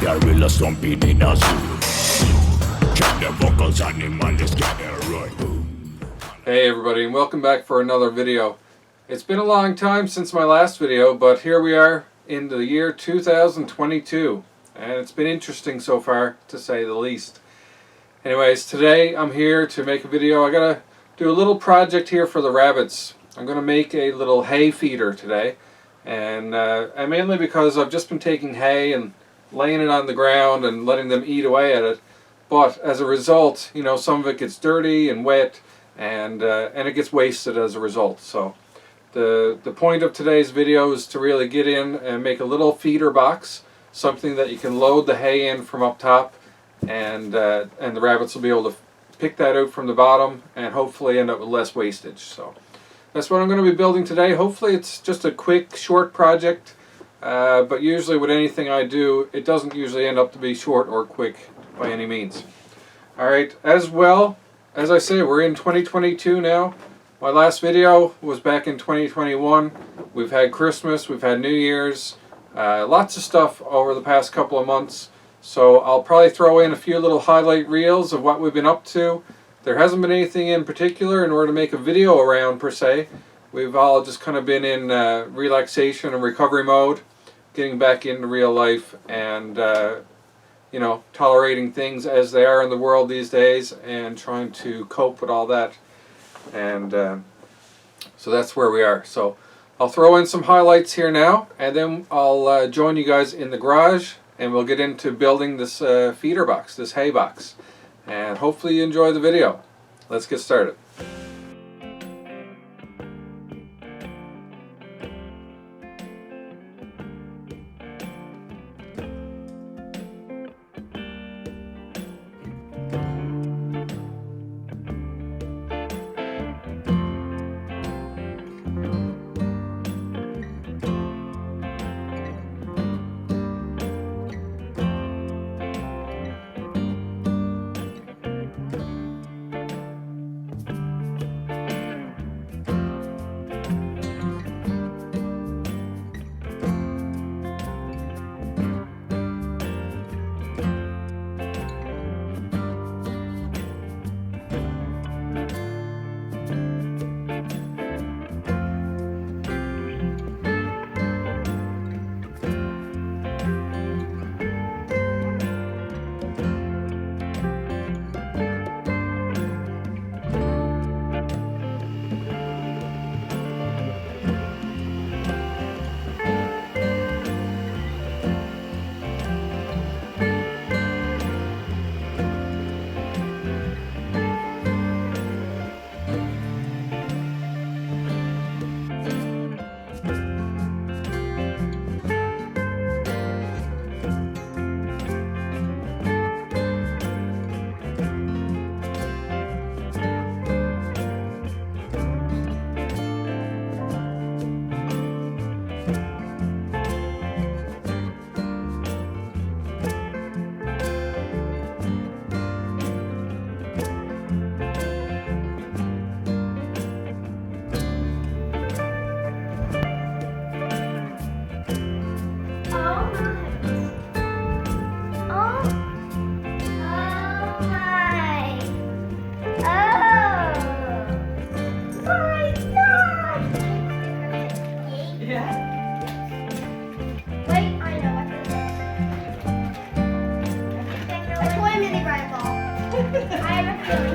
gorilla stomping in a zoo. Check the vocals, animals gather right. Hey everybody, and welcome back for another video. It's been a long time since my last video, but here we are in the year 2022, and it's been interesting so far, to say the least. Anyways, today I'm here to make a video. I gotta do a little project here for the rabbits. I'm gonna make a little hay feeder today, and mainly because I've just been taking hay and laying it on the ground and letting them eat away at it. But as a result, you know, some of it gets dirty and wet, and it gets wasted as a result. So the point of today's video is to really get in and make a little feeder box, something that you can load the hay in from up top, and the rabbits will be able to pick that out from the bottom and hopefully end up with less wastage. So that's what I'm going to be building today. Hopefully it's just a quick, short project, but usually with anything I do, it doesn't usually end up to be short or quick by any means. Alright, as well, as I say, we're in 2022 now. My last video was back in 2021. We've had Christmas, we've had New Year's, lots of stuff over the past couple of months. So I'll probably throw in a few little highlight reels of what we've been up to. There hasn't been anything in particular in order to make a video around per se. We've all just kind of been in relaxation and recovery mode, getting back into real life and you know, tolerating things as they are in the world these days and trying to cope with all that. And so that's where we are. So I'll throw in some highlights here now, and then I'll join you guys in the garage, and we'll get into building this feeder box, this hay box. And hopefully you enjoy the video. Let's get started.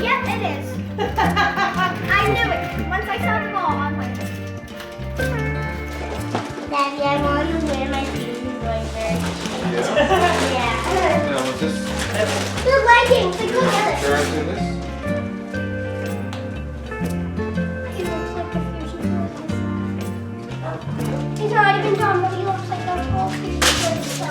Yep, it is. I knew it. Once I saw the ball, I'm like, Daddy, I want to wear my shoes going very Yeah. Now with this, The leggings, they go together. right in this. He looks like a fusion tortoise. He's not even done, but he looks like a whole fusion tortoise. So.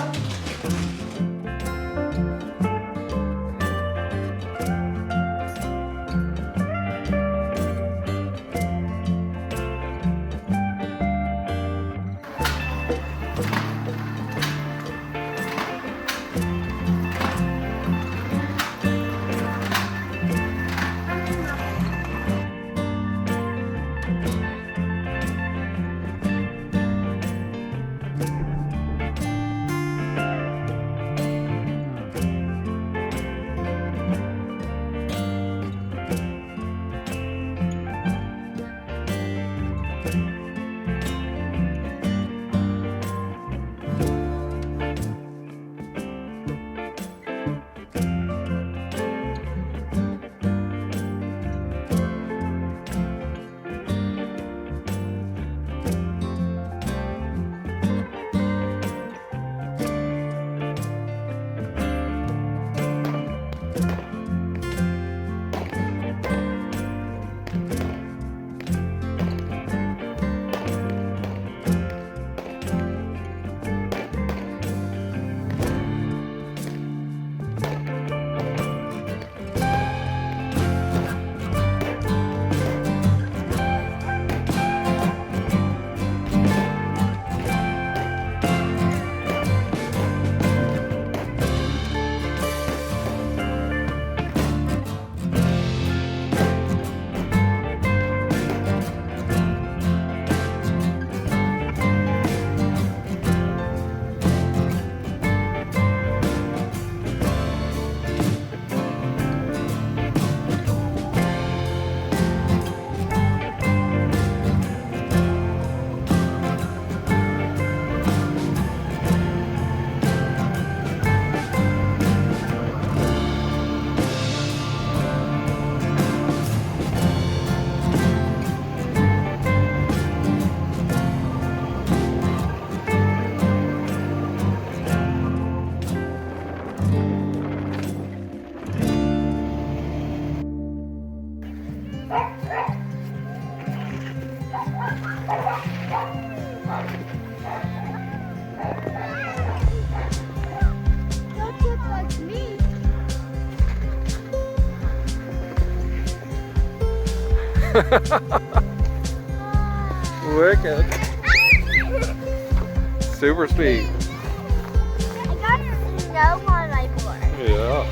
Wicked. Super speed. I got snow on my board. Yeah.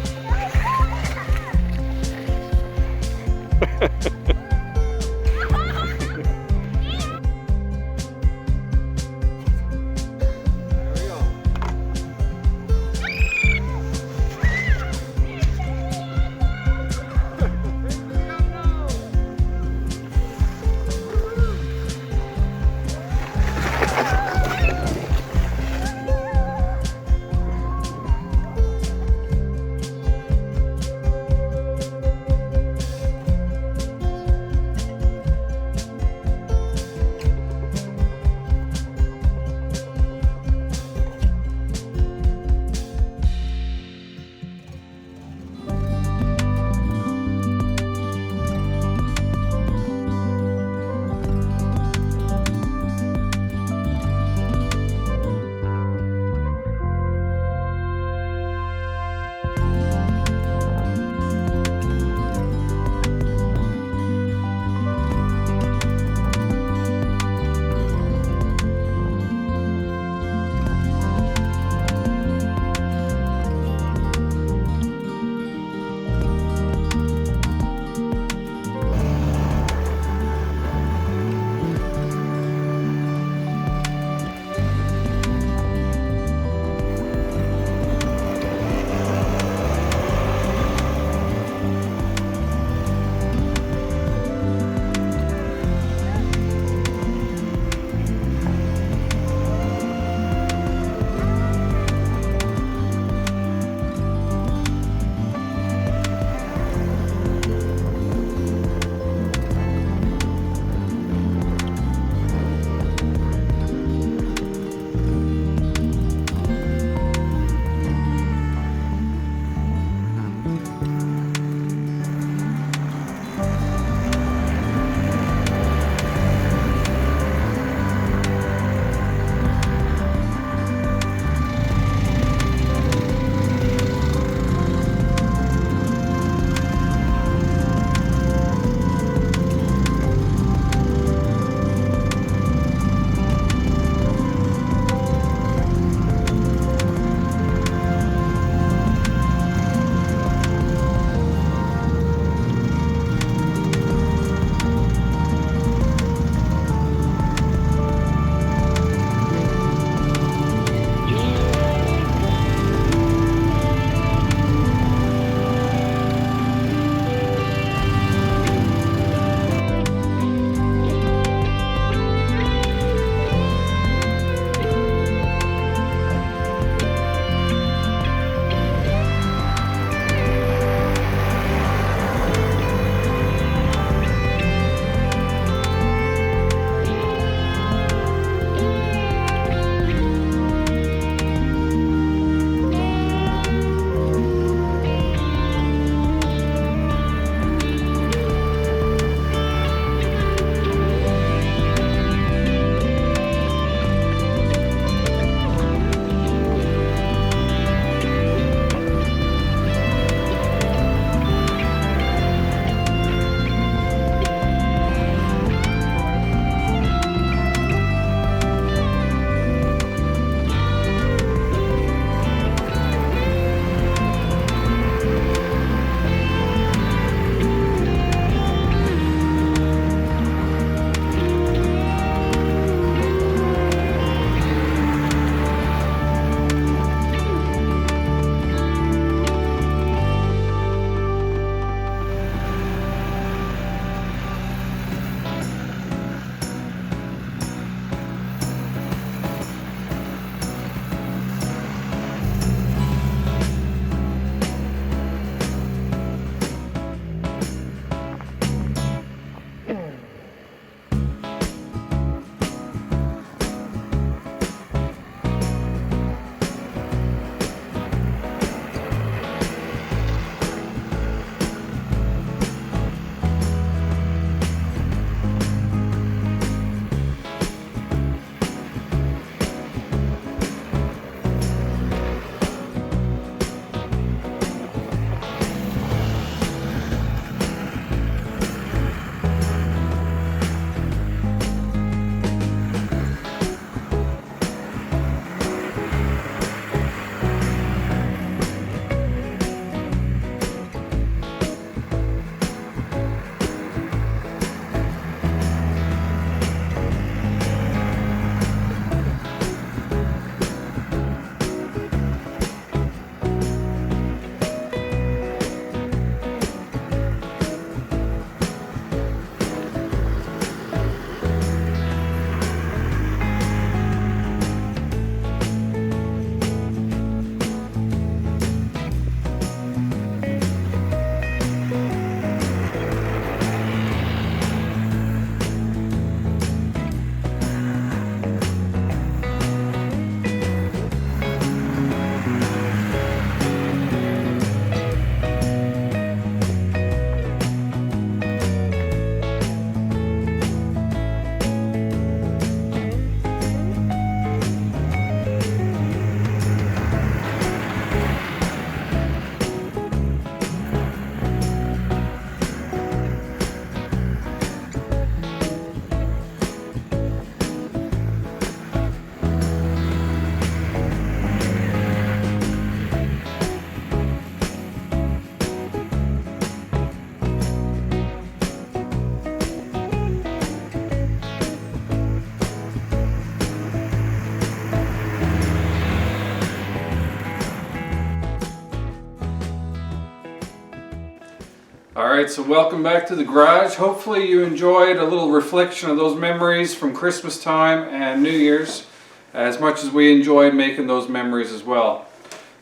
Alright, so welcome back to the garage. Hopefully you enjoyed a little reflection of those memories from Christmas time and New Year's as much as we enjoyed making those memories as well.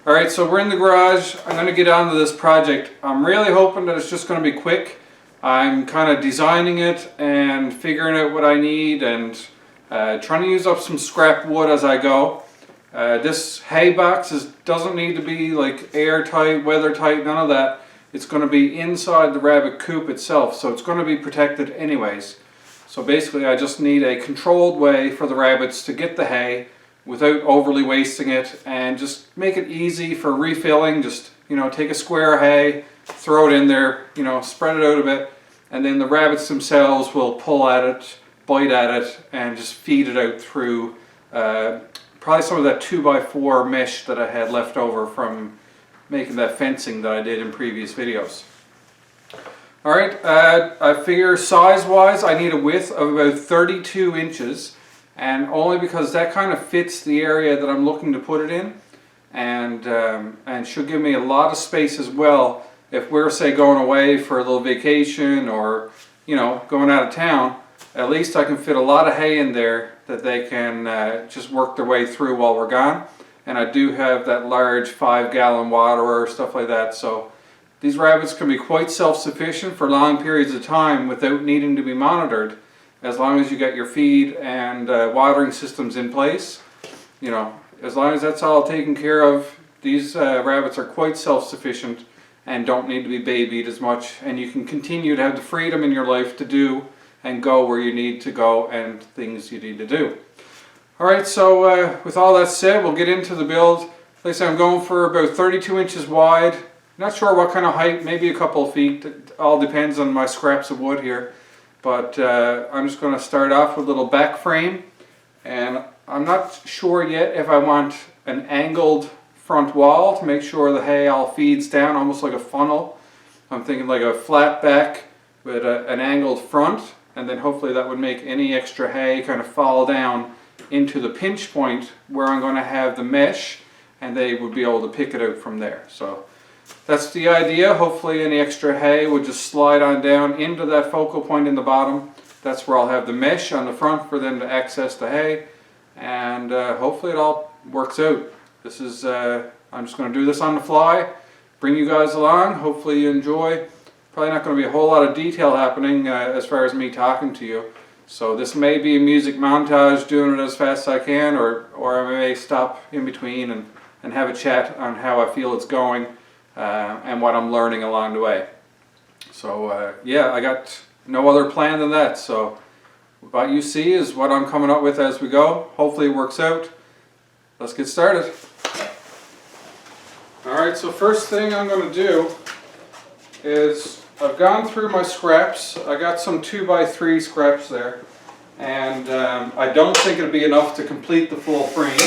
Alright, so we're in the garage. I'm going to get on to this project. I'm really hoping that it's just going to be quick. I'm kind of designing it and figuring out what I need and trying to use up some scrap wood as I go. This hay box doesn't need to be like airtight, weather tight, none of that. It's going to be inside the rabbit coop itself, so it's going to be protected anyways. So basically I just need a controlled way for the rabbits to get the hay without overly wasting it, and just make it easy for refilling. Just, you know, take a square of hay, throw it in there, you know, spread it out a bit, and then the rabbits themselves will pull at it, bite at it, and just feed it out through probably some of that 2x4 mesh that I had left over from making that fencing that I did in previous videos. Alright, I figure size-wise I need a width of about 32 inches, and only because that kind of fits the area that I'm looking to put it in, and should give me a lot of space as well if we're, say, going away for a little vacation or, you know, going out of town. At least I can fit a lot of hay in there that they can just work their way through while we're gone. And I do have that large 5-gallon waterer, stuff like that, so these rabbits can be quite self-sufficient for long periods of time without needing to be monitored, as long as you get your feed and watering systems in place. You know, as long as that's all taken care of, these rabbits are quite self-sufficient and don't need to be babied as much, and you can continue to have the freedom in your life to do and go where you need to go and things you need to do. Alright, so with all that said, we'll get into the build. Like I said, I'm going for about 32 inches wide. Not sure what kind of height, maybe a couple of feet. It all depends on my scraps of wood here. But I'm just going to start off with a little back frame. And I'm not sure yet if I want an angled front wall to make sure the hay all feeds down, almost like a funnel. I'm thinking like a flat back with an angled front, and then hopefully that would make any extra hay kind of fall down into the pinch point where I'm going to have the mesh, and they would be able to pick it out from there. So that's the idea. Hopefully any extra hay would just slide on down into that focal point in the bottom. That's where I'll have the mesh on the front for them to access the hay, and hopefully it all works out. This is I'm just going to do this on the fly, bring you guys along. Hopefully you enjoy. Probably not going to be a whole lot of detail happening as far as me talking to you. So this may be a music montage, doing it as fast as I can, or I may stop in between and have a chat on how I feel it's going and what I'm learning along the way. So yeah, I got no other plan than that. So what you see is what I'm coming up with as we go. Hopefully it works out. Let's get started. Alright, so first thing I'm going to do is I've gone through my scraps. I got some 2x3 scraps there, and I don't think it'll be enough to complete the full frame.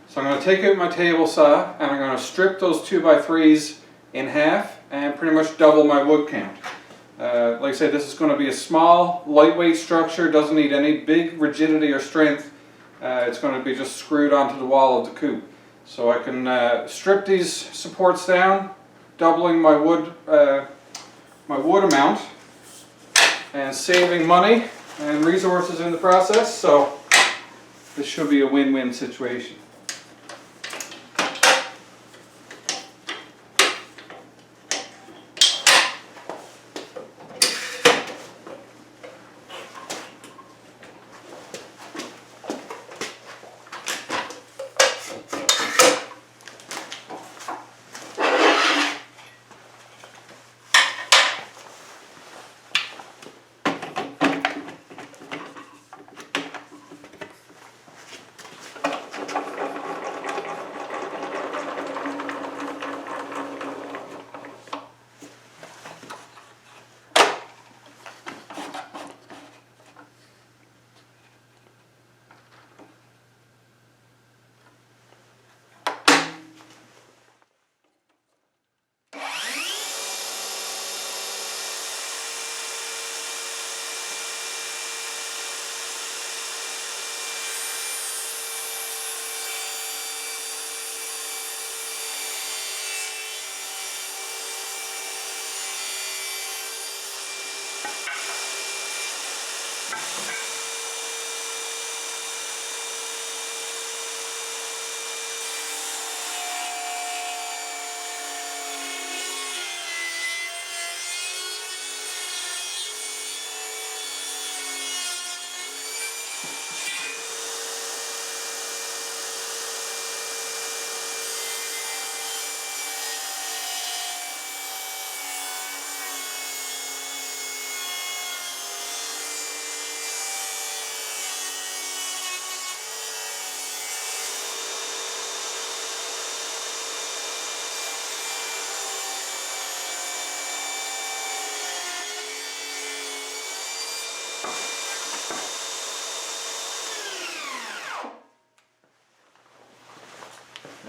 So I'm going to take out my table saw and I'm going to strip those 2x3s in half and pretty much double my wood count. Like I said, this is going to be a small, lightweight structure. Doesn't need any big rigidity or strength. It's going to be just screwed onto the wall of the coop. So I can strip these supports down, doubling my wood amount and saving money and resources in the process, so this should be a win-win situation.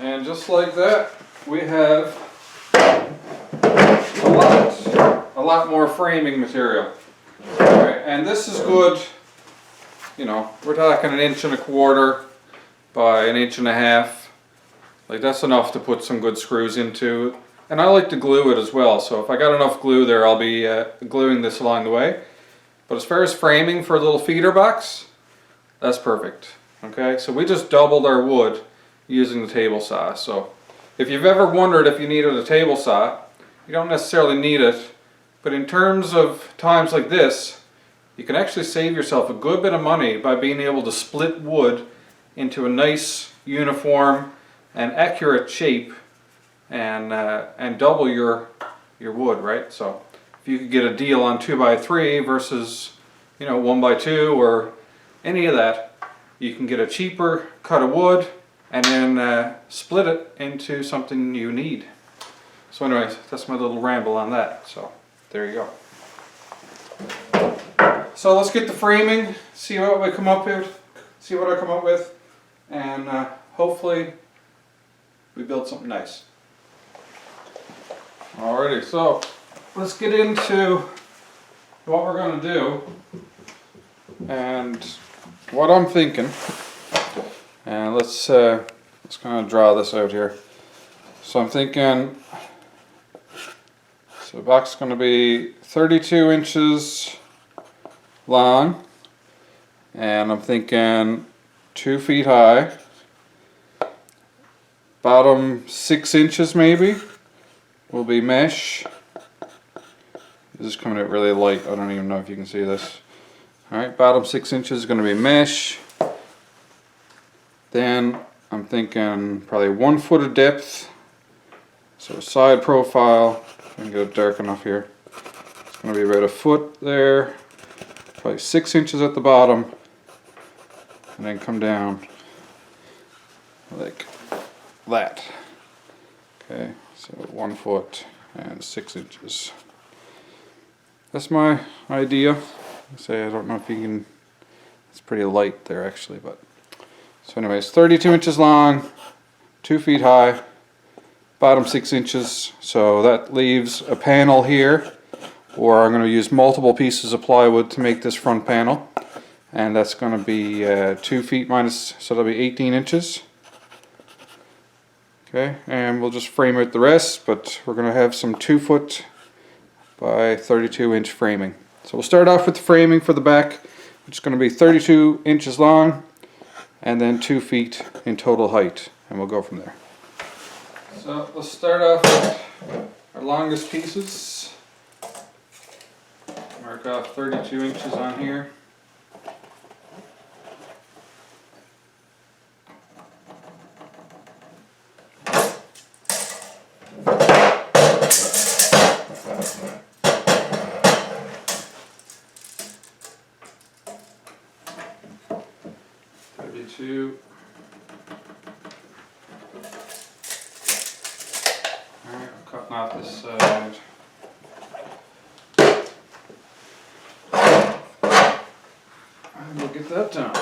And just like that, we have a lot more framing material. Alright, and this is good, you know, we're talking 1.25 inches by 1.5 inches. Like, that's enough to put some good screws into. And I like to glue it as well, so if I got enough glue there, I'll be gluing this along the way. But as far as framing for a little feeder box, that's perfect. Okay, so we just doubled our wood using the table saw. So if you've ever wondered if you needed a table saw, you don't necessarily need it. But in terms of times like this, you can actually save yourself a good bit of money by being able to split wood into a nice, uniform, and accurate shape, and double your wood, right? So if you could get a deal on 2x3 versus, you know, 1x2 or any of that, you can get a cheaper cut of wood and then split it into something you need. So anyways, that's my little ramble on that. So there you go. So let's get the framing, see what we come up with, see what I come up with, and hopefully we build something nice. Alrighty, so let's get into what we're going to do and what I'm thinking. And let's kind of draw this out here. So I'm thinking, so the box is going to be 32 inches long, and I'm thinking 2 feet high, bottom 6 inches maybe will be mesh. This is coming out really light, I don't even know if you can see this. Alright, bottom 6 inches is going to be mesh. Then I'm thinking probably 1 foot of depth, so side profile, if I can get it dark enough here. It's going to be about 1 foot there, probably 6 inches at the bottom, and then come down like that. Okay, so 1 foot and 6 inches. That's my idea. I don't know if you can, it's pretty light there actually, but so anyways, 32 inches long, 2 feet high, bottom 6 inches, so that leaves a panel here, or I'm going to use multiple pieces of plywood to make this front panel, and that's going to be 2 feet minus, so that'll be 18 inches. Okay, and we'll just frame out the rest, but we're going to have some 2 foot by 32 inch framing. So we'll start off with the framing for the back, which is going to be 32 inches long and then 2 feet in total height, and we'll go from there. So let's start off with our longest pieces. Mark off 32 inches on here. Alright, I'm cutting off this side. And we'll get that done.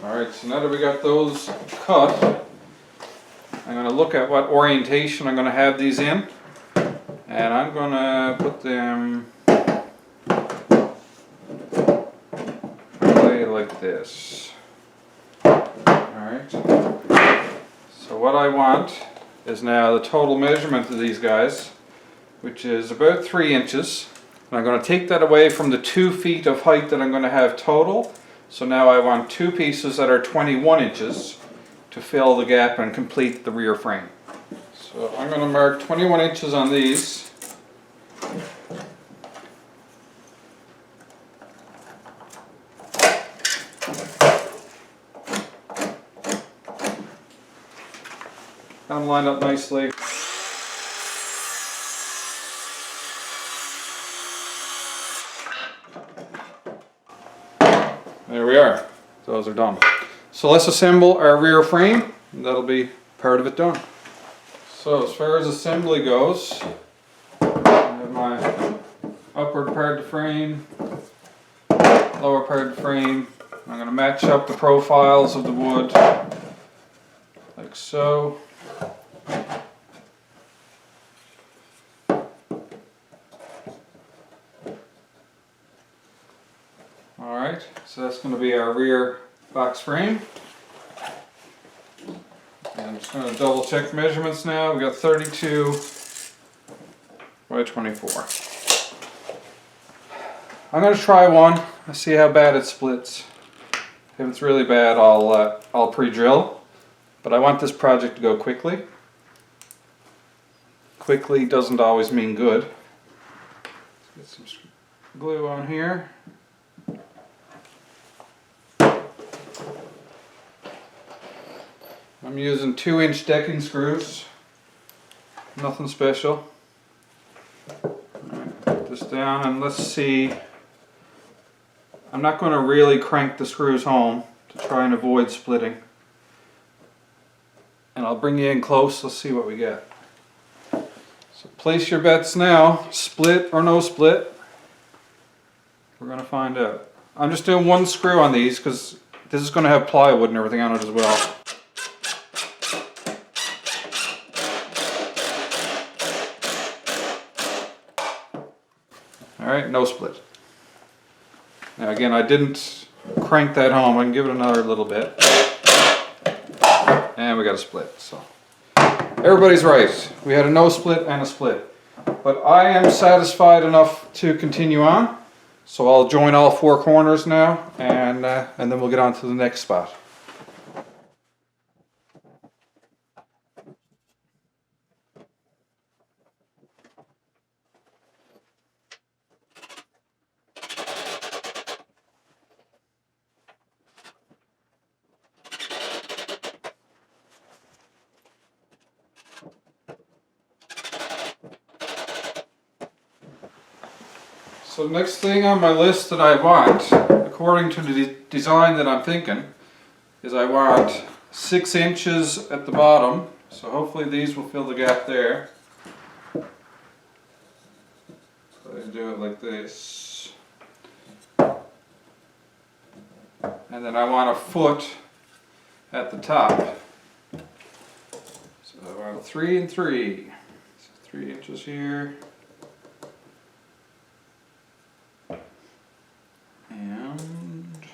Alright, so now that we got those cut, I'm going to look at what orientation I'm going to have these in, and I'm going to put them probably like this. Alright, so what I want is now the total measurement of these guys, which is about 3 inches, and I'm going to take that away from the 2 feet of height that I'm going to have total. So now I want 2 pieces that are 21 inches to fill the gap and complete the rear frame. So I'm going to mark 21 inches on these. Got them lined up nicely. There we are. Those are done. So let's assemble our rear frame, and that'll be part of it done. So as far as assembly goes, I have my upward part of the frame, lower part of the frame. I'm going to match up the profiles of the wood, like so. Alright, so that's going to be our rear box frame. And I'm just going to double check the measurements now. We've got 32 by 24. I'm going to try one and see how bad it splits. If it's really bad, I'll pre-drill. But I want this project to go quickly. Quickly doesn't always mean good. Let's get some glue on here. I'm using 2-inch decking screws, nothing special. Alright, put this down and let's see. I'm not going to really crank the screws home to try and avoid splitting. And I'll bring you in close, let's see what we get. So place your bets now, split or no split. We're going to find out. I'm just doing one screw on these because this is going to have plywood and everything on it as well. Alright, no split. Now again, I didn't crank that home. I can give it another little bit. And we got a split. So everybody's right. We had a no split and a split. But I am satisfied enough to continue on. So I'll join all 4 corners now and then we'll get on to the next spot. So the next thing on my list that I want, according to the design that I'm thinking, is I want 6 inches at the bottom. So hopefully these will fill the gap there. So I do it like this. And then I want a foot at the top. So I want 3 and 3. So 3 inches here. And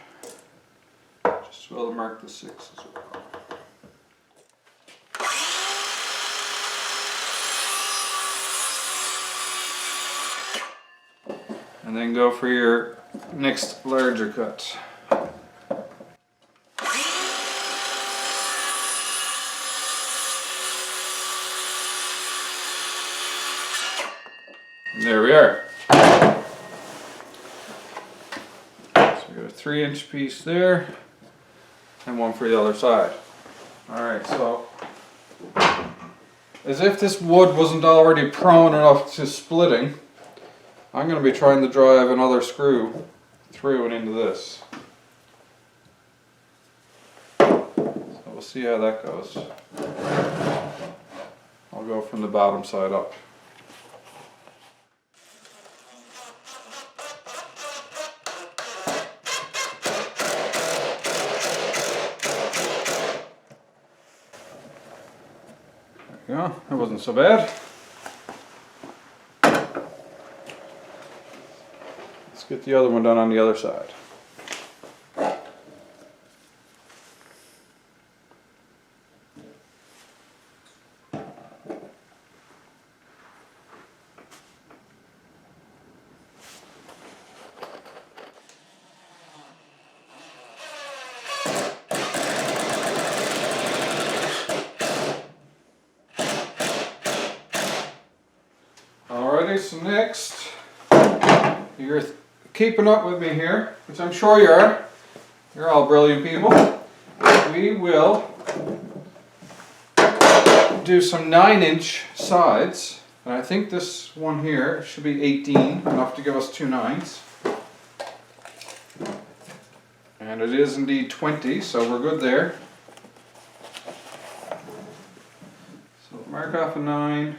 just well mark the 6 as well. And then go for your next larger cut. And there we are. 3-inch piece there and one for the other side. Alright, so as if this wood wasn't already prone enough to splitting, I'm going to be trying to drive another screw through and into this. So we'll see how that goes. I'll go from the bottom side up. Yeah, that wasn't so bad. Let's get the other one done on the other side. Alrighty, so next, you're keeping up with me here, which I'm sure you are. You're all brilliant people. We will do some 9-inch sides, and I think this one here should be 18, enough to give us 2 9s. And it is indeed 20, so we're good there. So mark off a 9.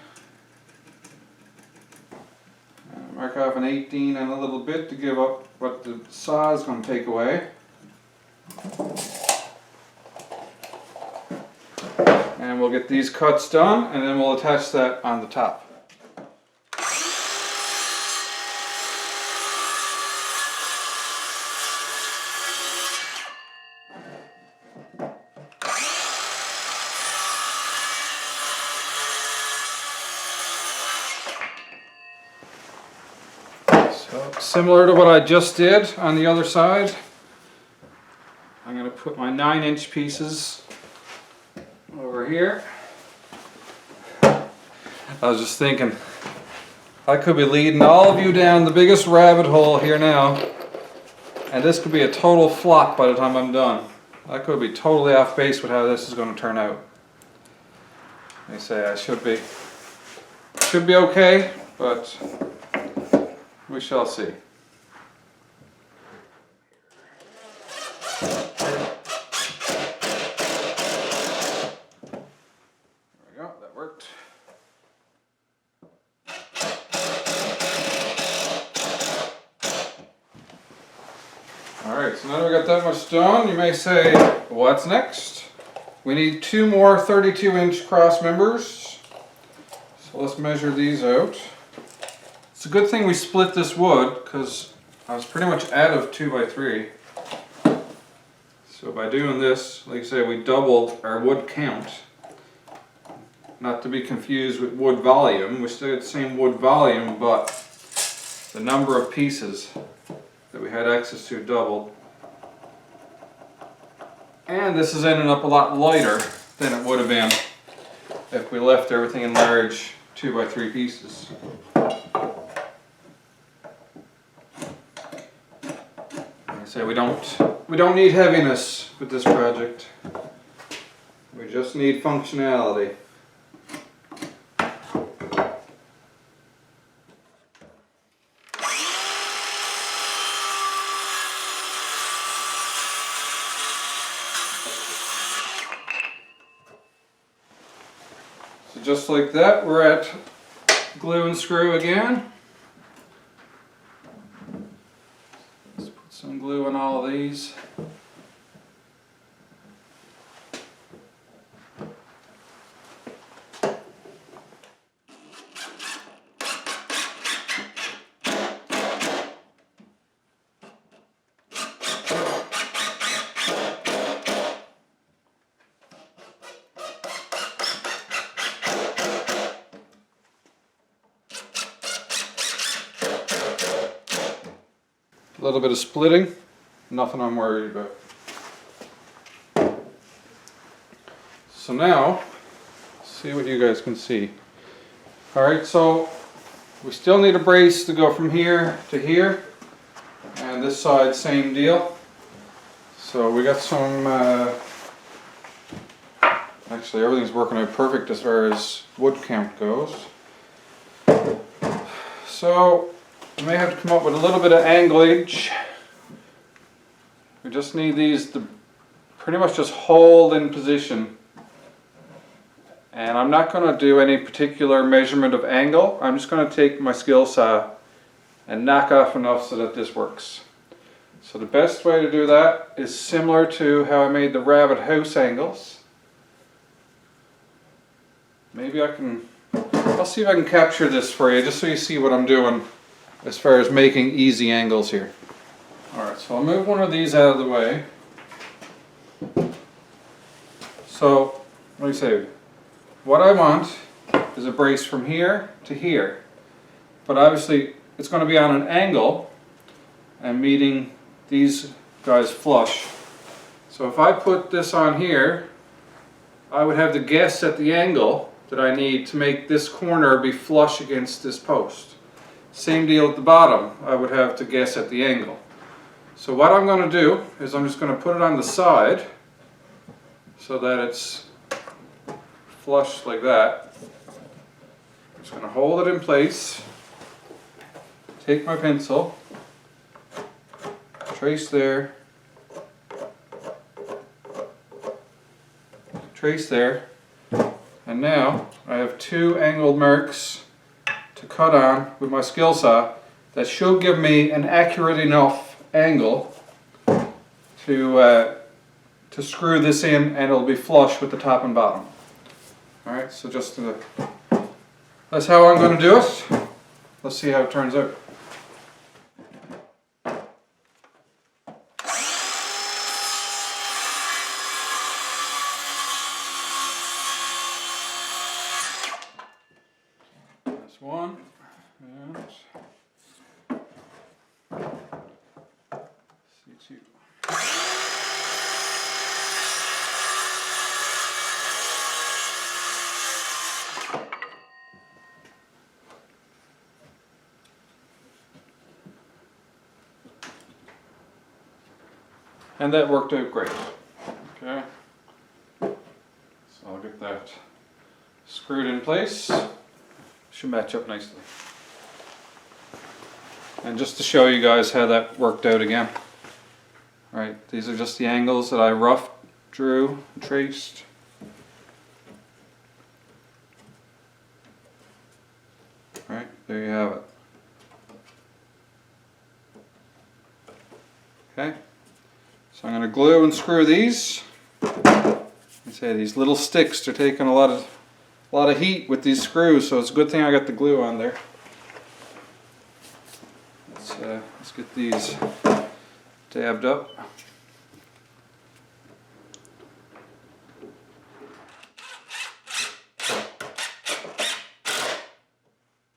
Mark off an 18 and a little bit to give up what the saw is going to take away. And we'll get these cuts done, and then we'll attach that on the top. So, similar to what I just did on the other side, I'm going to put my 9-inch pieces over here. I was just thinking, I could be leading all of you down the biggest rabbit hole here now, and this could be a total flop by the time I'm done. I could be totally off base with how this is going to turn out. They say I should be okay, but we shall see. Alright, so now that we got that much done, you may say, what's next? We need 2 more 32-inch cross members. So let's measure these out. It's a good thing we split this wood, because I was pretty much out of 2x3. So by doing this, like I say, we doubled our wood count. Not to be confused with wood volume. We still get the same wood volume, but the number of pieces that we had access to doubled. And this is ending up a lot lighter than it would have been if we left everything in large 2x3 pieces. Like I say, we don't need heaviness with this project. We just need functionality. So just like that, we're at glue and screw again. Let's put some glue on all of these. A little bit of splitting, nothing I'm worried about. So now, see what you guys can see. Alright, so we still need a brace to go from here to here, and this side same deal. So we got some, actually everything's working out perfect as far as wood count goes. So we may have to come up with a little bit of anglage. We just need these to pretty much just hold in position. And I'm not going to do any particular measurement of angle. I'm just going to take my skill saw and knock off enough so that this works. So the best way to do that is similar to how I made the rabbit house angles. Maybe I'll see if I can capture this for you just so you see what I'm doing as far as making easy angles here. Alright, so I'll move one of these out of the way. So, let me say, what I want is a brace from here to here. But obviously, it's going to be on an angle and meeting these guys flush. So if I put this on here, I would have to guess at the angle that I need to make this corner be flush against this post. Same deal at the bottom, I would have to guess at the angle. So what I'm going to do is I'm just going to put it on the side so that it's flush like that. I'm just going to hold it in place, take my pencil, trace there, trace there. And now I have 2 angled marks to cut on with my skill saw that should give me an accurate enough angle to screw this in, and it'll be flush with the top and bottom. Alright, so that's how I'm going to do it. Let's see how it turns out. That's one, and C2. And that worked out great. Okay, so I'll get that screwed in place. Should match up nicely. And just to show you guys how that worked out again. Right, these are just the angles that I rough drew and traced. Right, there you have it. Okay, so I'm going to glue and screw these. I say these little sticks are taking a lot of heat with these screws, so it's a good thing I got the glue on there. Let's get these dabbed up.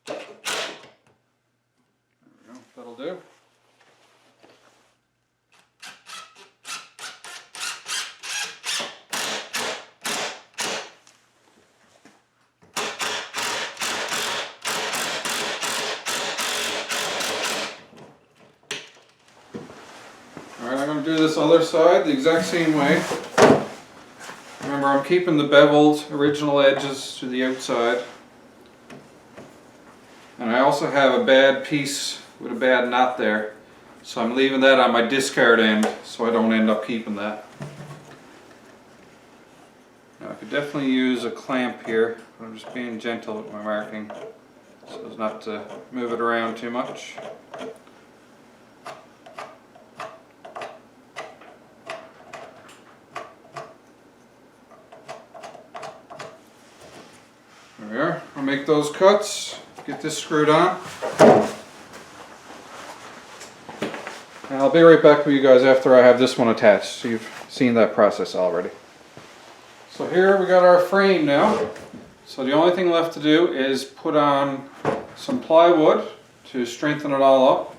There we go, that'll do. Alright, I'm going to do this other side the exact same way. Remember, I'm keeping the beveled original edges to the outside. And I also have a bad piece with a bad knot there. So I'm leaving that on my discard end so I don't end up keeping that. Now I could definitely use a clamp here, but I'm just being gentle with my marking so as not to move it around too much. There we are. I'll make those cuts, get this screwed on, and I'll be right back with you guys after I have this one attached, so you've seen that process already. So here we got our frame now. So the only thing left to do is put on some plywood to strengthen it all up,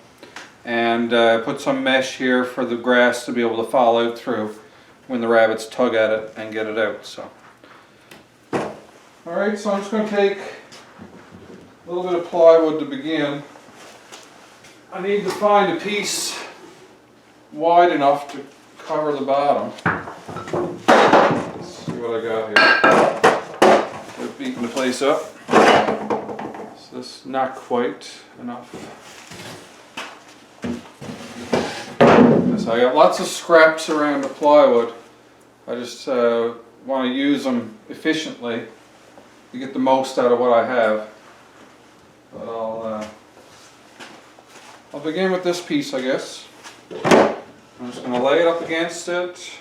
and put some mesh here for the grass to be able to fall out through when the rabbits tug at it and get it out. So. Alright, so I'm just going to take a little bit of plywood to begin. I need to find a piece wide enough to cover the bottom. Let's see what I got here. They're beating the place up. So this is not quite enough. So I got lots of scraps around the plywood. I just want to use them efficiently to get the most out of what I have. But I'll begin with this piece, I guess. I'm just going to lay it up against it,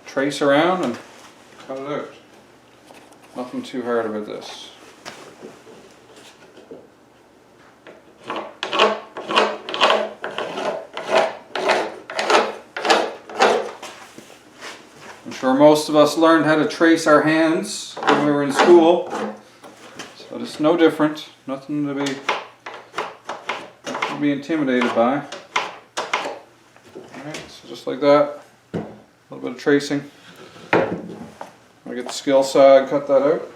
trace around, and cut it out. Nothing too hard about this. I'm sure most of us learned how to trace our hands when we were in school, so it's no different. Nothing to be intimidated by. Alright, so just like that, a little bit of tracing. I'll get the skill saw and cut that out.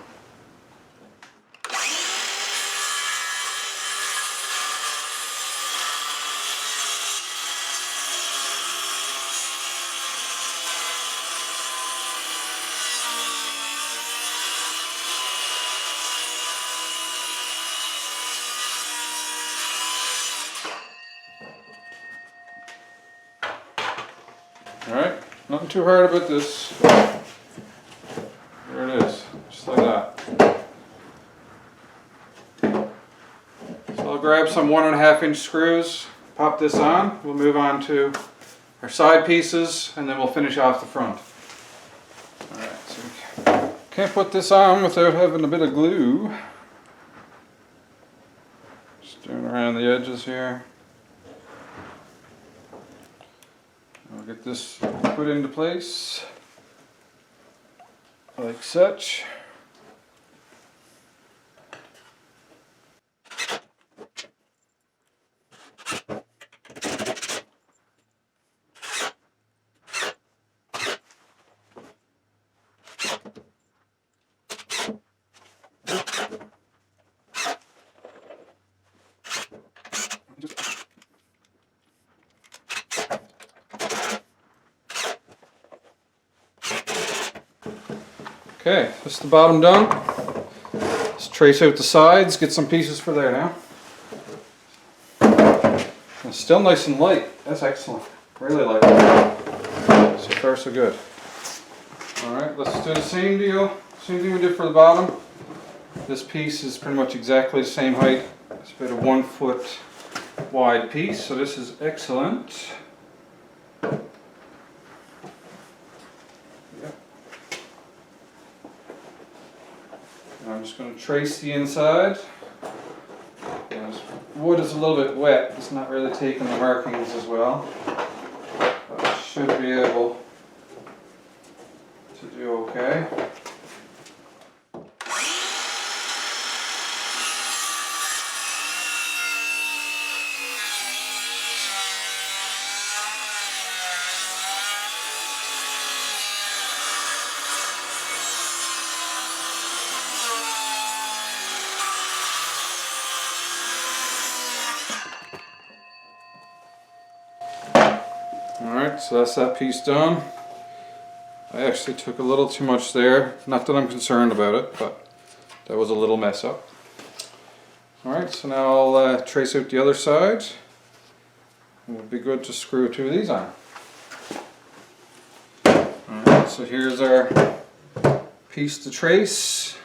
Alright, Nothing too hard about this. There it is, just like that. So I'll grab some 1.5-inch screws, pop this on. We'll move on to our side pieces, and then we'll finish off the front. Alright, so we can't put this on without having a bit of glue. Just doing around the edges here. I'll get this put into place like such. Okay, that's the bottom done. Let's trace out the sides, get some pieces for there now. It's still nice and light. That's excellent. Really light. So far so good. Alright, let's do the same deal. Same thing we did for the bottom. This piece is pretty much exactly the same height. It's about a 1 foot wide piece, so this is excellent. I'm just going to trace the inside. This wood is a little bit wet, it's not really taking the markings as well. But I should be able to do okay. Alright, so that's that piece done. I actually took a little too much there. Not that I'm concerned about it, but that was a little mess up. Alright, so now I'll trace out the other side. It would be good to screw 2 of these on. Alright, so here's our piece to trace.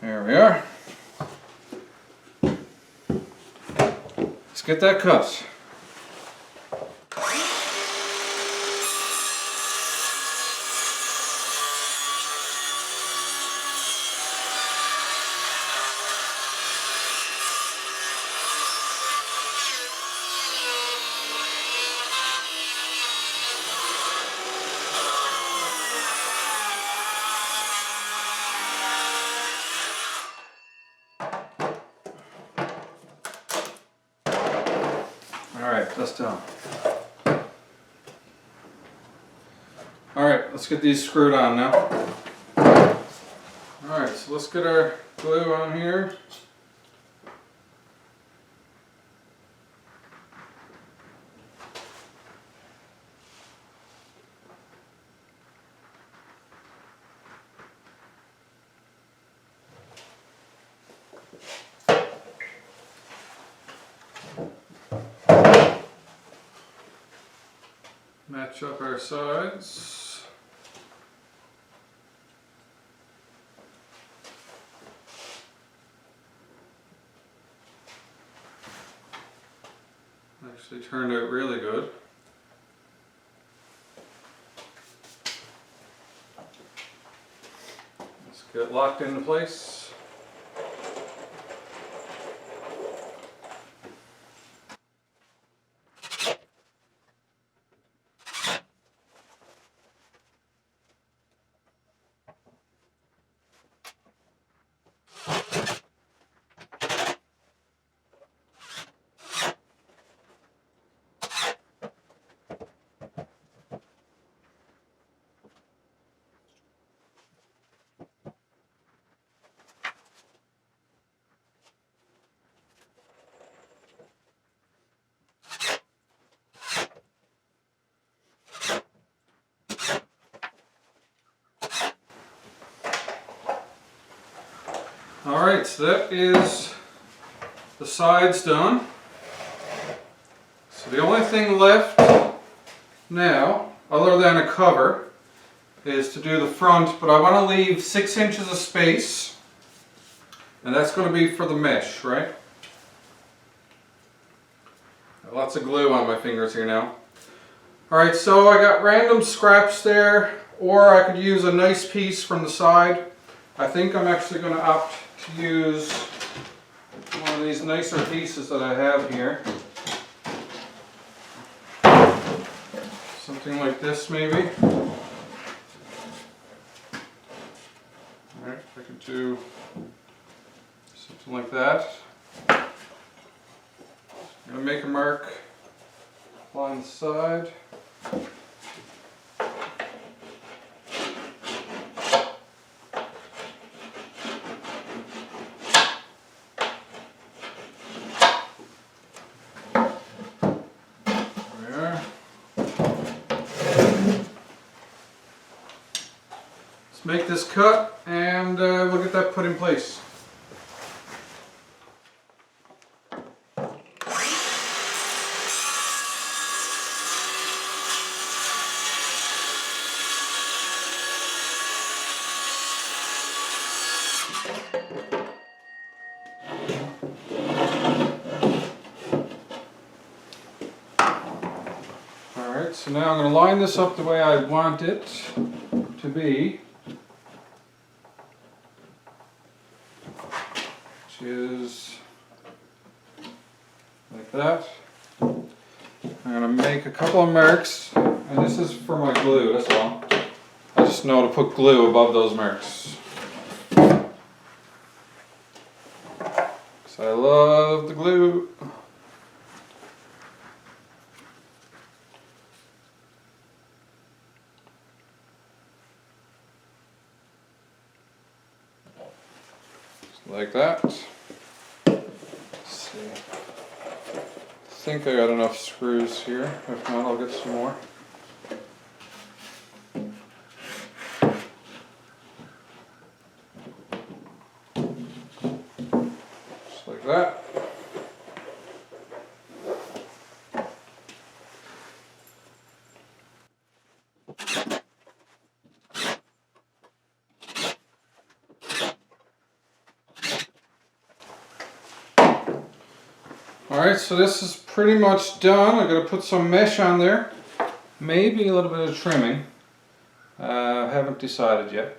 There we are. Let's get that cut. Alright, that's done. Alright, let's get these screwed on now. Alright, so let's get our glue on here. Match up our sides. Actually turned out really good. Let's get it locked into place. Alright, so that is the sides done. So the only thing left now, other than a cover, is to do the front, but I want to leave 6 inches of space, and that's going to be for the mesh, right? Got lots of glue on my fingers here now. Alright, so I got random scraps there, or I could use a nice piece from the side. I think I'm actually going to opt to use one of these nicer pieces that I have here. Something like this maybe. Alright, I could do something like that. I'm going to make a mark along the side. Make this cut and we'll get that put in place. Alright, so now I'm going to line this up the way I want it to be. Is like that. I'm going to make a couple of marks, and this is for my glue, that's all. I just know to put glue above those marks. So I love the glue. Just like that. I think I got enough screws here. If not, I'll get some more. Just like that. Alright, so this is pretty much done. I'm going to put some mesh on there. Maybe a little bit of trimming. I haven't decided yet.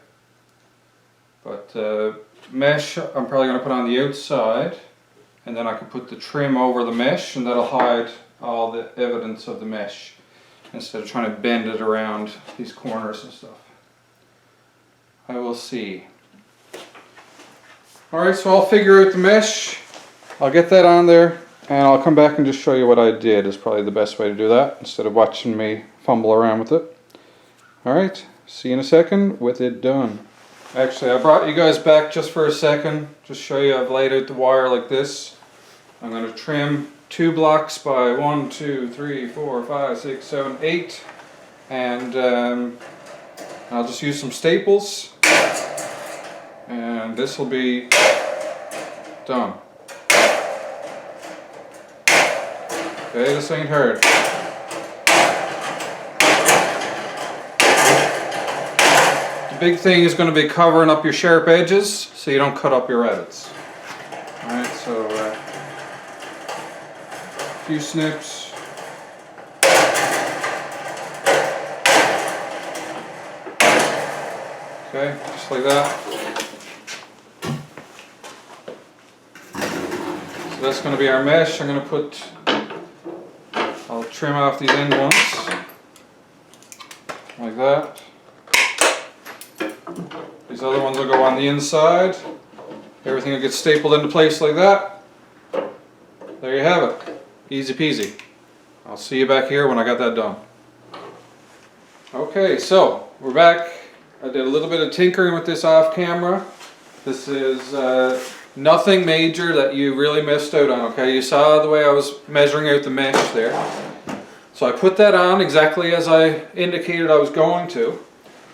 But mesh I'm probably going to put on the outside. And then I can put the trim over the mesh, and that'll hide all the evidence of the mesh. Instead of trying to bend it around these corners and stuff. I will see. Alright, so I'll figure out the mesh. I'll get that on there. And I'll come back and just show you what I did is probably the best way to do that instead of watching me fumble around with it. Alright, see you in a second with it done. Actually, I brought you guys back just for a second. Just show you I've laid out the wire like this. I'm going to trim 2 blocks by 1, 2, 3, 4, 5, 6, 7, 8. And I'll just use some staples. And this will be done. Okay, this ain't hard. The big thing is going to be covering up your sharp edges so you don't cut up your rabbets. Alright, so a few snips. Okay, just like that. So that's going to be our mesh. I'm going to put... I'll trim off these end ones, like that. These other ones will go on the inside. Everything will get stapled into place like that. There you have it. Easy peasy. I'll see you back here when I got that done. Okay, so we're back. I did a little bit of tinkering with this off camera. This is nothing major that you really missed out on, okay? You saw the way I was measuring out the mesh there. So I put that on exactly as I indicated I was going to.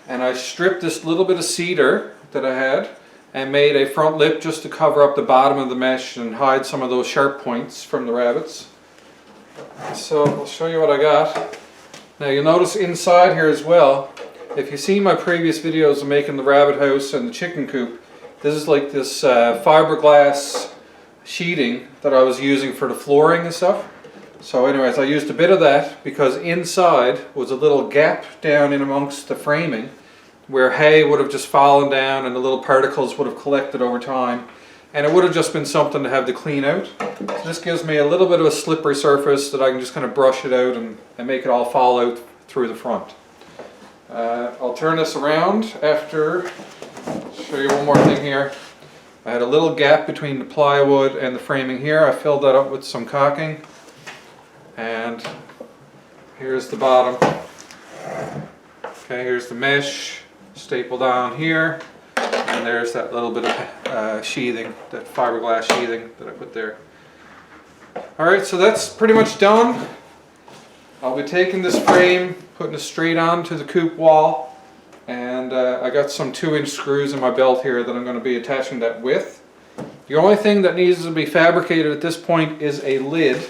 And I stripped this little bit of cedar that I had. and made a front lip just to cover up the bottom of the mesh and hide some of those sharp points from the rabbits. So I'll show you what I got. Now you'll notice inside here as well, if you see my previous videos of making the rabbit house and the chicken coop, this is like this fiberglass sheeting that I was using for the flooring and stuff. So anyways, I used a bit of that because inside was a little gap down in amongst the framing where hay would have just fallen down and the little particles would have collected over time, and it would have just been something to have to clean out. So this gives me a little bit of a slippery surface that I can just kind of brush it out and make it all fall out through the front. I'll turn this around after. Show you one more thing here. I had a little gap between the plywood and the framing here. I filled that up with some caulking, and here's the bottom. Okay, here's the mesh stapled on here, and there's that little bit of sheathing, that fiberglass sheathing that I put there. Alright, so that's pretty much done. I'll be taking this frame, putting it straight onto the coop wall, and I got some 2-inch screws in my belt here that I'm going to be attaching that with. The only thing that needs to be fabricated at this point is a lid,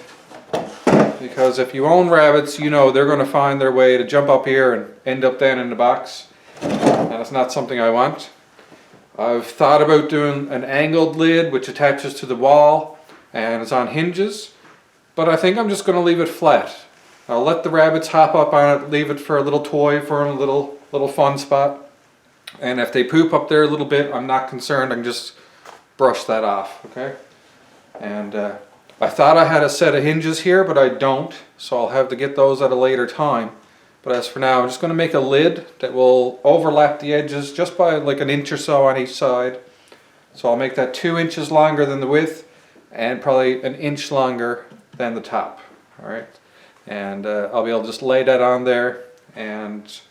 because if you own rabbits, you know they're going to find their way to jump up here and end up down in the box, and it's not something I want. I've thought about doing an angled lid which attaches to the wall and is on hinges, but I think I'm just going to leave it flat. I'll let the rabbits hop up on it, leave it for a little toy for them, a little fun spot, and if they poop up there a little bit, I'm not concerned. I can just brush that off, okay? And I thought I had a set of hinges here, but I don't, so I'll have to get those at a later time. But as for now, I'm just going to make a lid that will overlap the edges just by like an inch or so on each side. So I'll make that 2 inches longer than the width and probably an inch longer than the top. Alright, and I'll be able to just lay that on there and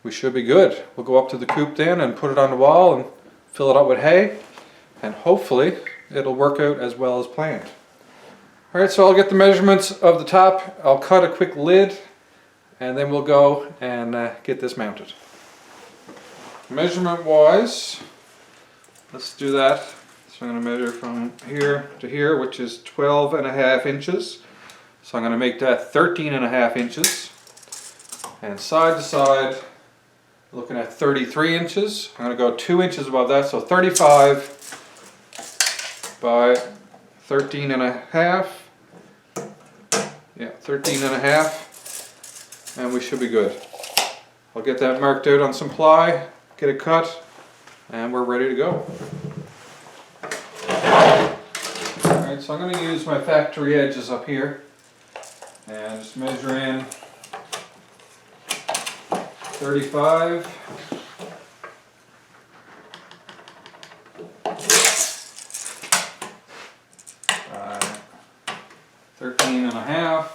we should be good. We'll go up to the coop then and put it on the wall and fill it up with hay, and hopefully it'll work out as well as planned. Alright, so I'll get the measurements of the top, I'll cut a quick lid, and then we'll go and get this mounted. Measurement wise, let's do that. So I'm going to measure from here to here, which is 12.5 inches. So I'm going to make that 13.5 inches. And side to side, looking at 33 inches. I'm going to go 2 inches above that, so 35 by 13.5. Yeah, 13.5. And we should be good. I'll get that marked out on some ply, get it cut, and we're ready to go. Alright, so I'm going to use my factory edges up here and just measure in 35 13.5.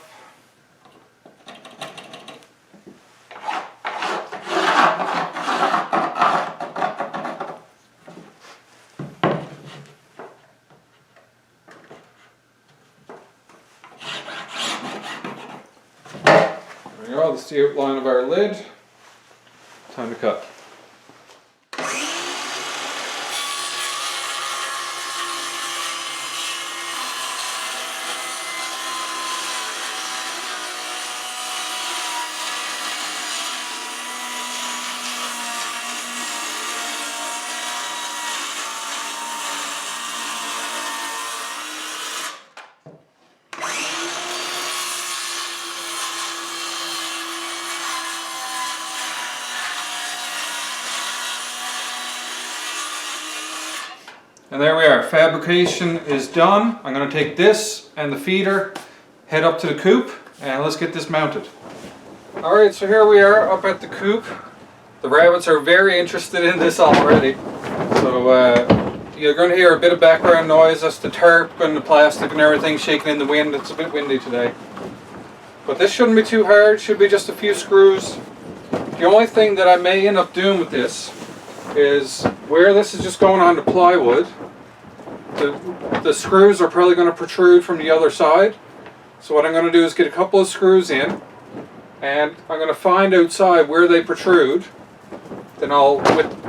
There we go, that's the outline of our lid. Time to cut. And there we are, fabrication is done. I'm going to take this and the feeder, head up to the coop, and let's get this mounted. Alright, so here we are up at the coop. The rabbits are very interested in this already. So you're going to hear a bit of background noise. That's the tarp and the plastic and everything shaking in the wind. It's a bit windy today. But this shouldn't be too hard, should be just a few screws. The only thing that I may end up doing with this is where this is just going on to plywood, the screws are probably going to protrude from the other side. So what I'm going to do is get a couple of screws in, and I'm going to find outside where they protrude. Then I'll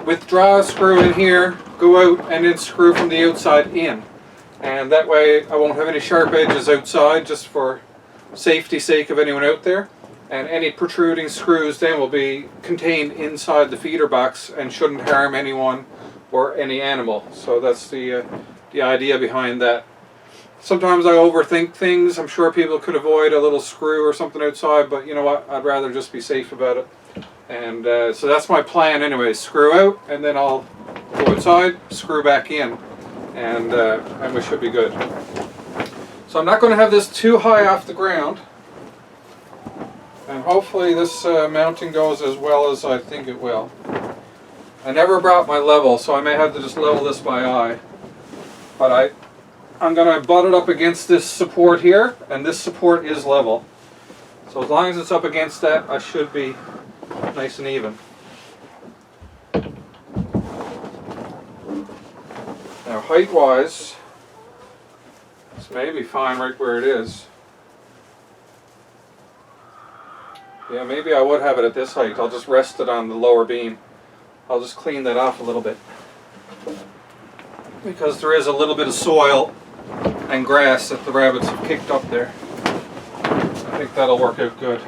withdraw a screw in here, go out and then screw from the outside in. And that way I won't have any sharp edges outside, just for safety sake of anyone out there. And any protruding screws then will be contained inside the feeder box and shouldn't harm anyone or any animal. So that's the idea behind that. Sometimes I overthink things. I'm sure people could avoid a little screw or something outside, but you know what? I'd rather just be safe about it. And so that's my plan anyway. Screw out, and then I'll go outside, screw back in, and we should be good. So I'm not going to have this too high off the ground. And hopefully this mounting goes as well as I think it will. I never brought my level, so I may have to just level this by eye. But I'm going to butt it up against this support here, and this support is level. So as long as it's up against that, I should be nice and even. Now height-wise, this may be fine right where it is. Yeah, maybe I would have it at this height. I'll just rest it on the lower beam. I'll just clean that off a little bit, because there is a little bit of soil and grass that the rabbits have kicked up there. I think that'll work out good.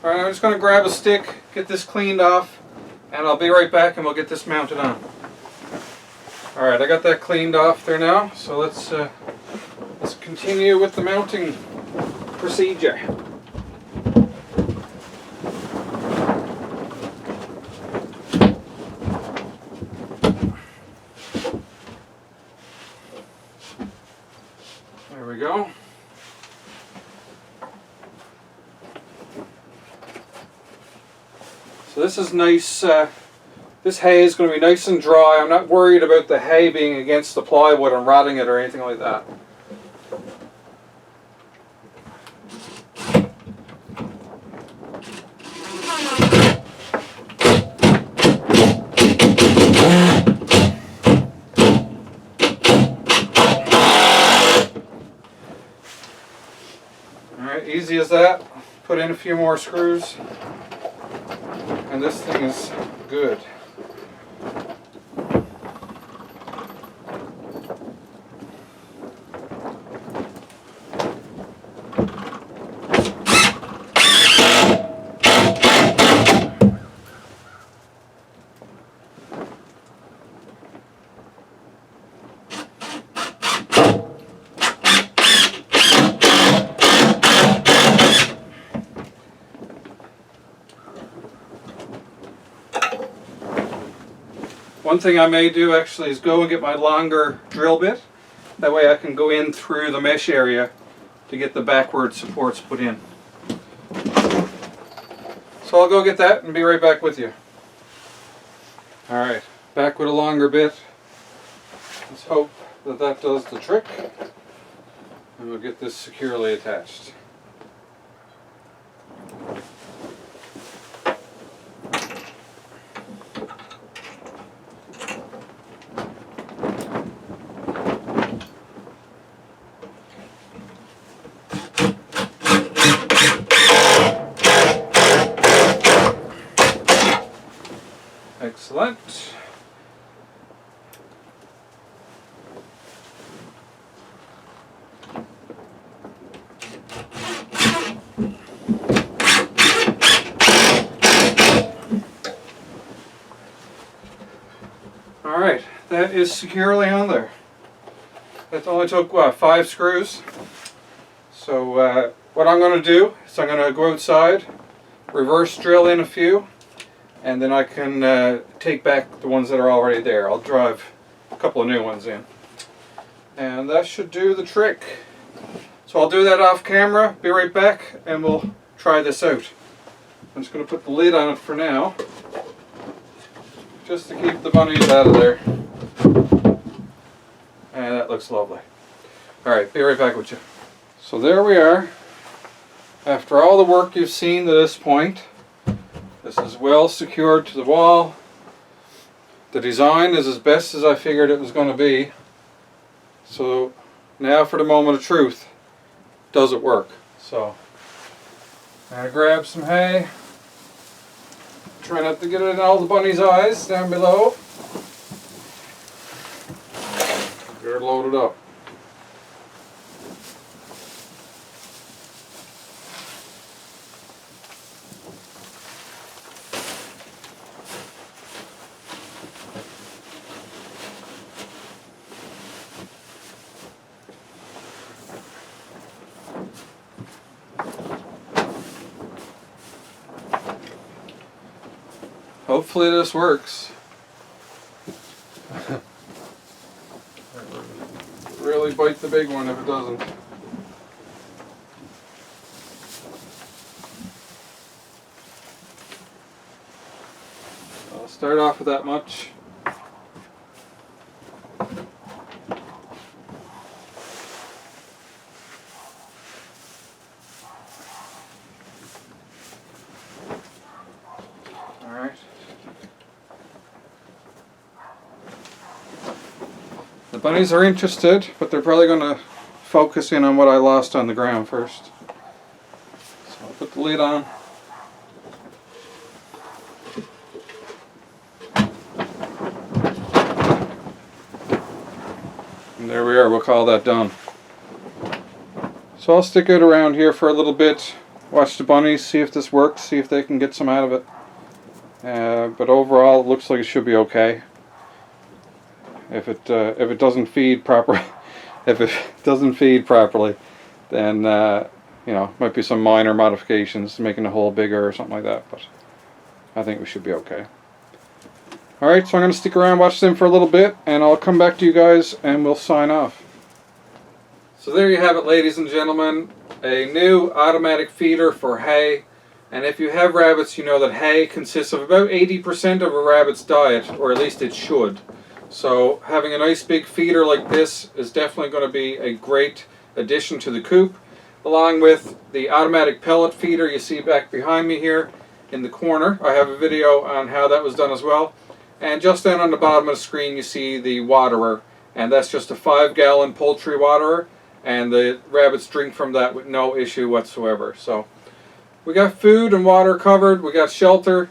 Alright, I'm just going to grab a stick, get this cleaned off, and I'll be right back and we'll get this mounted on. Alright, I got that cleaned off there now, so let's continue with the mounting procedure. There we go. So this is nice. This hay is going to be nice and dry. I'm not worried about the hay being against the plywood and rotting it or anything like that. Alright, easy as that. Put in a few more screws, and this thing is good. One thing I may do actually is go and get my longer drill bit. That way I can go in through the mesh area to get the backward supports put in. So I'll go get that and be right back with you. Alright, back with a longer bit. Let's hope that that does the trick. And we'll get this securely attached. Excellent. Alright, that is securely on there. That only took, what, 5 screws? So what I'm going to do is I'm going to go outside, reverse drill in a few, and then I can take back the ones that are already there. I'll drive a couple of new ones in. And that should do the trick. So I'll do that off camera, be right back, and we'll try this out. I'm just going to put the lid on it for now, just to keep the bunnies out of there. And that looks lovely. Alright, be right back with you. So there we are. After all the work you've seen to this point, this is well secured to the wall. The design is as best as I figured it was going to be. So now for the moment of truth. Does it work? So I'm going to grab some hay. Try not to get it in all the bunny's eyes down below. They're loaded up. Hopefully this works. Really bite the big one if it doesn't. I'll start off with that much. Alright. The bunnies are interested, but they're probably going to focus in on what I lost on the ground first. So I'll put the lid on. And there we are, we'll call that done. So I'll stick it around here for a little bit, watch the bunnies, see if this works, see if they can get some out of it. But overall it looks like it should be okay. If it doesn't feed properly, then you know, might be some minor modifications, making the hole bigger or something like that. But I think we should be okay. All right, so I'm going to stick around, watch them for a little bit, and I'll come back to you guys, and we'll sign off. So there you have it, ladies and gentlemen, a new automatic feeder for hay. And if you have rabbits, you know that hay consists of about 80% of a rabbit's diet, or at least it should. So having a nice big feeder like this is definitely going to be a great addition to the coop, along with the automatic pellet feeder you see back behind me here in the corner. I have a video on how that was done as well. And just down on the bottom of the screen you see the waterer, and that's just a 5-gallon poultry waterer, and the rabbits drink from that with no issue whatsoever. So we got food and water covered, we got shelter.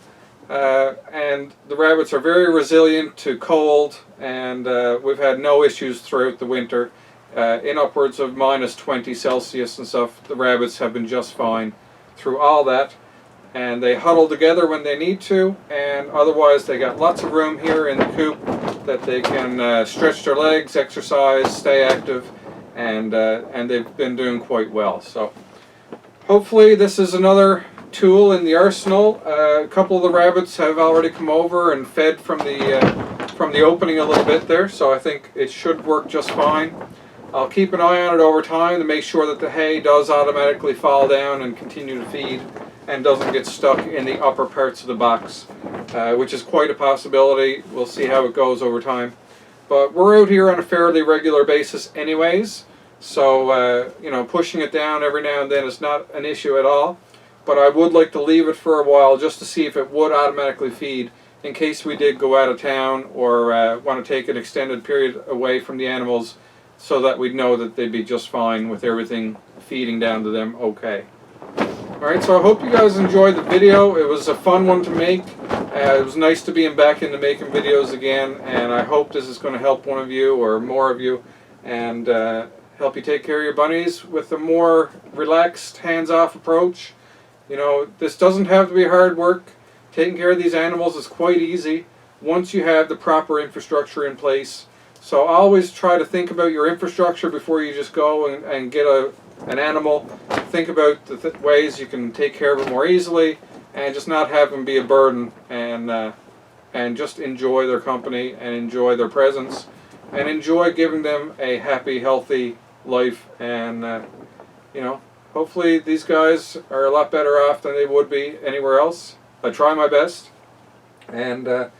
And the rabbits are very resilient to cold, and we've had no issues throughout the winter. In upwards of -20 Celsius and stuff, the rabbits have been just fine through all that. And they huddle together when they need to, and otherwise they got lots of room here in the coop that they can stretch their legs, exercise, stay active, and they've been doing quite well. So hopefully this is another tool in the arsenal. A couple of the rabbits have already come over and fed from the opening a little bit there, so I think it should work just fine. I'll keep an eye on it over time to make sure that the hay does automatically fall down and continue to feed and doesn't get stuck in the upper parts of the box, which is quite a possibility. We'll see how it goes over time. But we're out here on a fairly regular basis anyways, so you know, pushing it down every now and then is not an issue at all. But I would like to leave it for a while just to see if it would automatically feed in case we did go out of town or want to take an extended period away from the animals, so that we'd know that they'd be just fine with everything feeding down to them okay. Alright, so I hope you guys enjoyed the video. It was a fun one to make. It was nice to be back into making videos again, and I hope this is going to help one of you or more of you, and help you take care of your bunnies with a more relaxed, hands-off approach. You know, this doesn't have to be hard work. Taking care of these animals is quite easy once you have the proper infrastructure in place. So always try to think about your infrastructure before you just go and get an animal. Think about the ways you can take care of it more easily, and just not have them be a burden, and just enjoy their company and enjoy their presence and enjoy giving them a happy, healthy life. And you know, hopefully these guys are a lot better off than they would be anywhere else. I try my best. And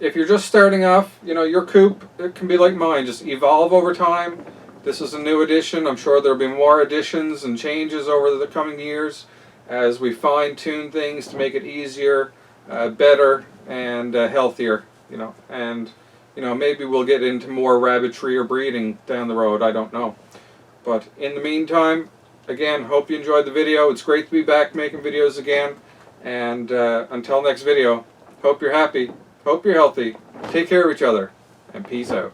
if you're just starting off, you know, your coop, it can be like mine, just evolve over time. This is a new addition. I'm sure there'll be more additions and changes over the coming years as we fine-tune things to make it easier, better, and healthier. You know, and you know, maybe we'll get into more rabbitry or breeding down the road. I don't know. But in the meantime, again, hope you enjoyed the video. It's great to be back making videos again. And until next video, hope you're happy, hope you're healthy, take care of each other, and peace out.